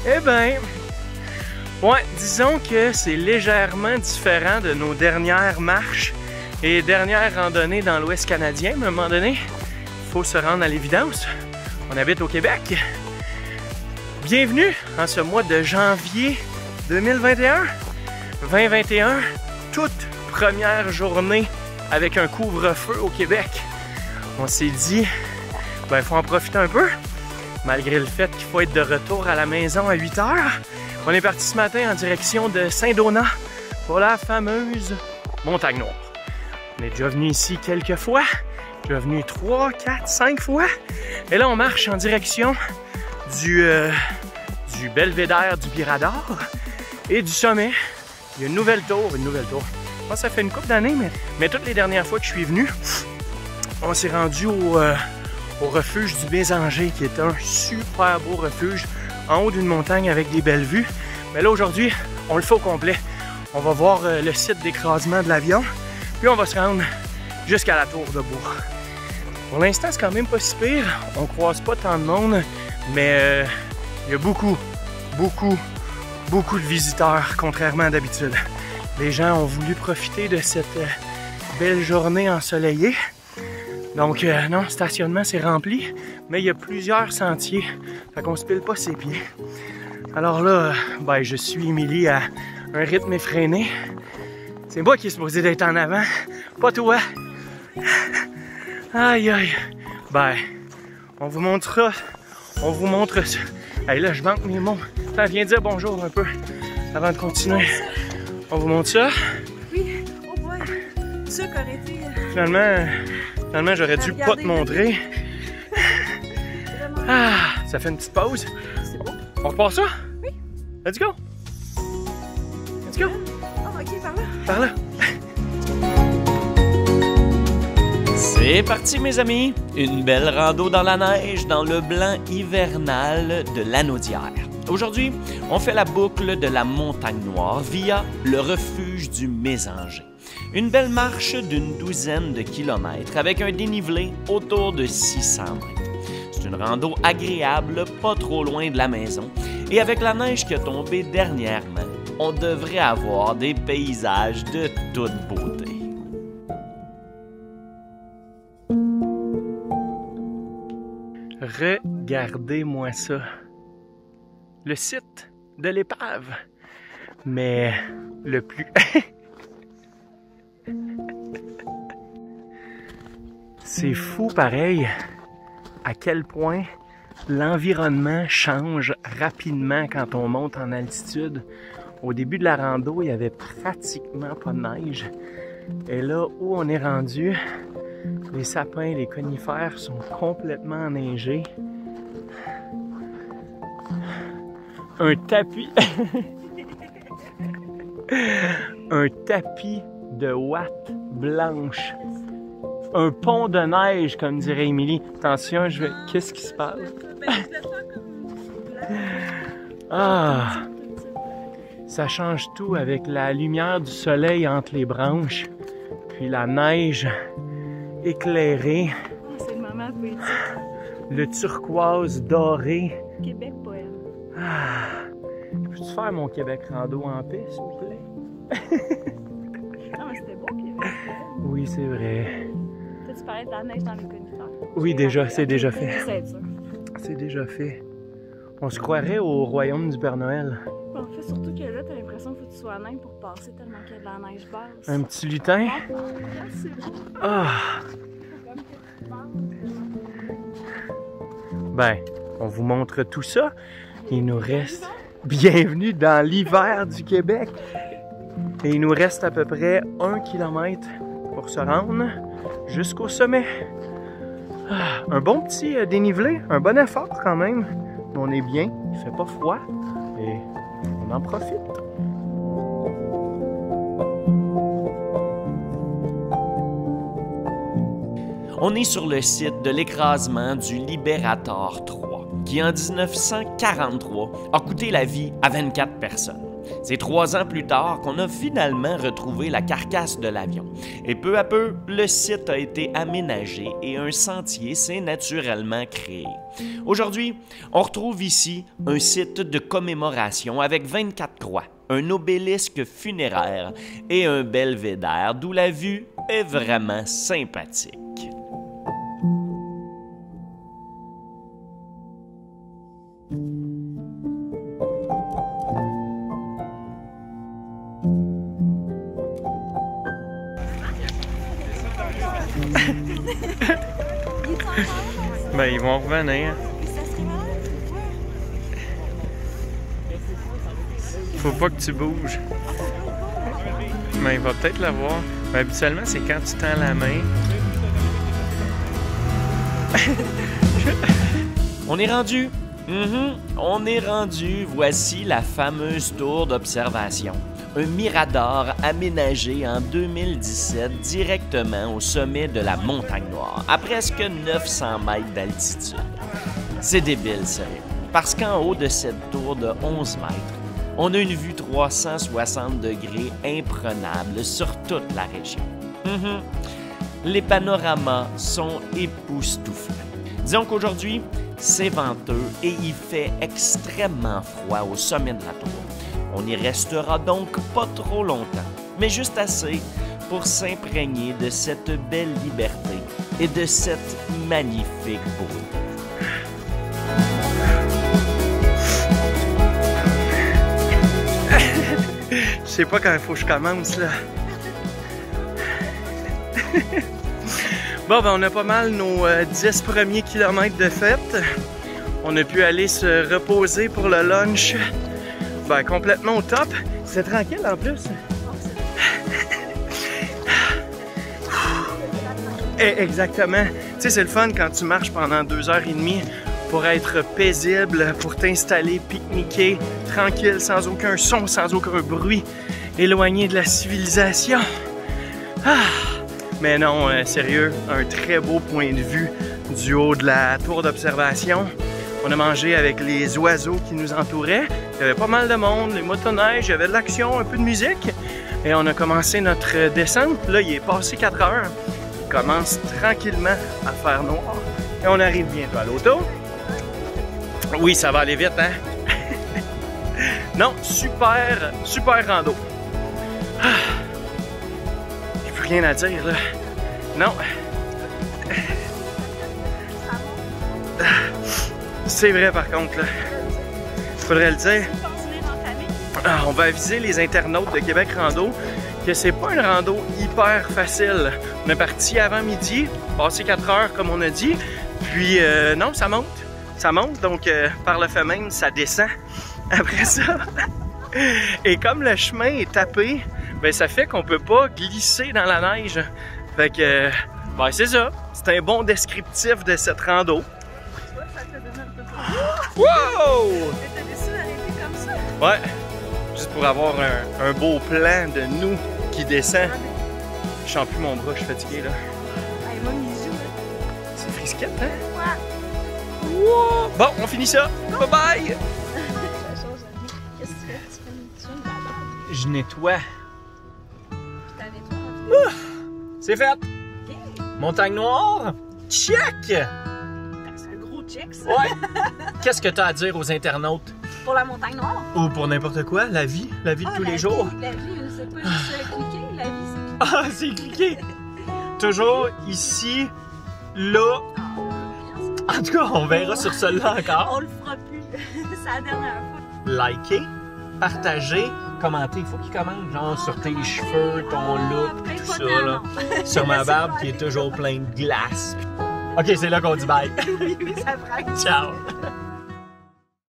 Eh bien, ouais, disons que c'est légèrement différent de nos dernières marches et dernières randonnées dans l'Ouest canadien. Mais à un moment donné, il faut se rendre à l'évidence. On habite au Québec. Bienvenue en ce mois de janvier 2021. 2021, toute première journée avec un couvre-feu au Québec. On s'est dit, ben, il faut en profiter un peu, malgré le fait qu'il faut être de retour à la maison à 8 h. On est parti ce matin en direction de Saint-Donat pour la fameuse Montagne Noire. On est déjà venu ici quelques fois, déjà venu 3, 4, 5 fois. Et là, on marche en direction du belvédère du Mirador et du sommet. Il y a une nouvelle tour. Je pense que ça fait une couple d'années, mais toutes les dernières fois que je suis venu, on s'est rendu au refuge du Mésanger, qui est un super beau refuge en haut d'une montagne avec des belles vues. Mais là, aujourd'hui, on le fait au complet. On va voir le site d'écrasement de l'avion, puis on va se rendre jusqu'à la tour de bois. Pour l'instant, c'est quand même pas si pire. On croise pas tant de monde, mais il y a beaucoup de visiteurs, contrairement à d'habitude. Les gens ont voulu profiter de cette belle journée ensoleillée. Donc non, le stationnement c'est rempli, mais il y a plusieurs sentiers, fait qu'on se pile pas ses pieds. Alors là, ben, je suis Émilie à un rythme effréné. C'est moi qui est supposé d'être en avant, pas toi. Aïe aïe. Ben, on vous montre ça. Hey, là, je manque mes mots. Attends, viens dire bonjour un peu avant de continuer. On vous montre ça. Oui, oh boy. Ça qu'aurait été... Finalement, j'aurais dû pas te montrer. Ah, ça fait une petite pause. C'est beau. On repart ça? Oui. Let's go. Let's go. Oh, ok, par là. Par là. C'est parti, mes amis! Une belle rando dans la neige, dans le blanc hivernal de Lanaudière. Aujourd'hui, on fait la boucle de la Montagne Noire via le refuge du Mésanger. Une belle marche d'une douzaine de kilomètres avec un dénivelé autour de 600 mètres. C'est une rando agréable, pas trop loin de la maison. Et avec la neige qui a tombé dernièrement, on devrait avoir des paysages de toute beauté. Regardez-moi ça. Le site de l'épave. Mais le plus... C'est fou pareil à quel point l'environnement change rapidement quand on monte en altitude. Au début de la rando, il n'y avait pratiquement pas de neige. Et là où on est rendu, les sapins, les conifères sont complètement enneigés. Un tapis... Un tapis de ouate blanche. Un pont de neige, comme dirait Émilie. Attention, je vais... Qu'est-ce qui se passe? Ah! Ça change tout avec la lumière du soleil entre les branches, puis la neige éclairée. C'est le moment poétique. Le turquoise doré. Québec poème. Ah! Peux-tu faire mon Québec rando en paix, s'il vous plaît? Non, mais c'était beau, Québec. Oui, c'est vrai. Tu parlais de la neige dans les conifères. Oui, déjà, c'est déjà fait. C'est sûr. C'est déjà fait. On se croirait au royaume du Père Noël. En fait, surtout que là, t'as l'impression qu'il faut que tu sois nain pour passer tellement qu'il y a de la neige basse. Un petit lutin. C'est beau. Ah! Ben, on vous montre tout ça. Il nous reste... Bienvenue dans l'hiver du Québec. Et il nous reste à peu près 1 kilomètre pour se rendre jusqu'au sommet. Ah, un bon petit dénivelé, un bon effort quand même. On est bien, il fait pas froid et on en profite. On est sur le site de l'écrasement du Libérator 3, qui en 1943 a coûté la vie à 24 personnes. C'est 3 ans plus tard qu'on a finalement retrouvé la carcasse de l'avion. Et peu à peu, le site a été aménagé et un sentier s'est naturellement créé. Aujourd'hui, on retrouve ici un site de commémoration avec 24 croix, un obélisque funéraire et un belvédère d'où la vue est vraiment sympathique. Ben, ils vont revenir. Faut pas que tu bouges. Mais il va peut-être l'avoir. Mais habituellement, c'est quand tu tends la main. On est rendu. On est rendu. Voici la fameuse tour d'observation. Un mirador aménagé en 2017 directement au sommet de la Montagne Noire, à presque 900 mètres d'altitude. C'est débile, sérieux. Parce qu'en haut de cette tour de 11 mètres, on a une vue 360 degrés imprenable sur toute la région. Les panoramas sont époustouflants. Disons qu'aujourd'hui, c'est venteux et il fait extrêmement froid au sommet de la tour. On n'y restera donc pas trop longtemps, mais juste assez pour s'imprégner de cette belle liberté et de cette magnifique beauté. Je sais pas quand il faut que je commence, là. Bon, ben on a pas mal nos 10 premiers kilomètres de fête. On a pu aller se reposer pour le lunch. Ben, complètement au top. C'est tranquille en plus. Exactement. Tu sais, c'est le fun quand tu marches pendant 2h30 pour être paisible, pour t'installer, pique-niquer, tranquille, sans aucun son, sans aucun bruit, éloigné de la civilisation. Mais non, sérieux, un très beau point de vue du haut de la tour d'observation. On a mangé avec les oiseaux qui nous entouraient. Il y avait pas mal de monde, les motoneiges, il y avait de l'action, un peu de musique. Et on a commencé notre descente. Là, il est passé 4 heures. Il commence tranquillement à faire noir. Et on arrive bientôt à l'auto. Oui, ça va aller vite, hein? Non, super rando. J'ai plus rien à dire, là. Non. C'est vrai, par contre, là. Faudrait le dire. On va aviser les internautes de Québec Rando que c'est pas une rando hyper facile. On est parti avant midi, passé 4 heures, comme on a dit. Puis, non, ça monte. Ça monte, donc par le fait même, ça descend après ça. Et comme le chemin est tapé, ben ça fait qu'on peut pas glisser dans la neige. Fait que, ben c'est ça. C'est un bon descriptif de cette rando. Tu vois, ça te donne un peu plus. Wow! Mais t'as décidé d'arrêter comme ça? Ouais, juste pour avoir un beau plan de nous qui descend. Je sens plus mon bras, je suis fatigué là. Allez, moi, Mijou, là. C'est frisquette, hein? Ouais. Wow! Bon, on finit ça. Bye bye! Qu'est-ce que tu fais? Tu fais une balade. Je nettoie. Puis t'as nettoyé. C'est fait! Ok. Montagne Noire, check! C'est un gros check, ça. Ouais! Qu'est-ce que tu as à dire aux internautes? Pour la montagne noire. Ou pour n'importe quoi, la vie de tous les jours. La vie, c'est pas juste cliquer, la vie, c'est Ah, c'est cliqué! Toujours ici, là. En tout cas, on verra sur celui-là encore. On le fera plus. C'est la dernière fois. Liker, partager, commenter. Il faut qu'il commente, genre sur tes cheveux, ton look, peut-être tout pas ça, tant, là. non. Sur ma barbe qui est toujours pleine de glace. Ok, c'est là qu'on dit bye. Oui, ça frappe. Ciao!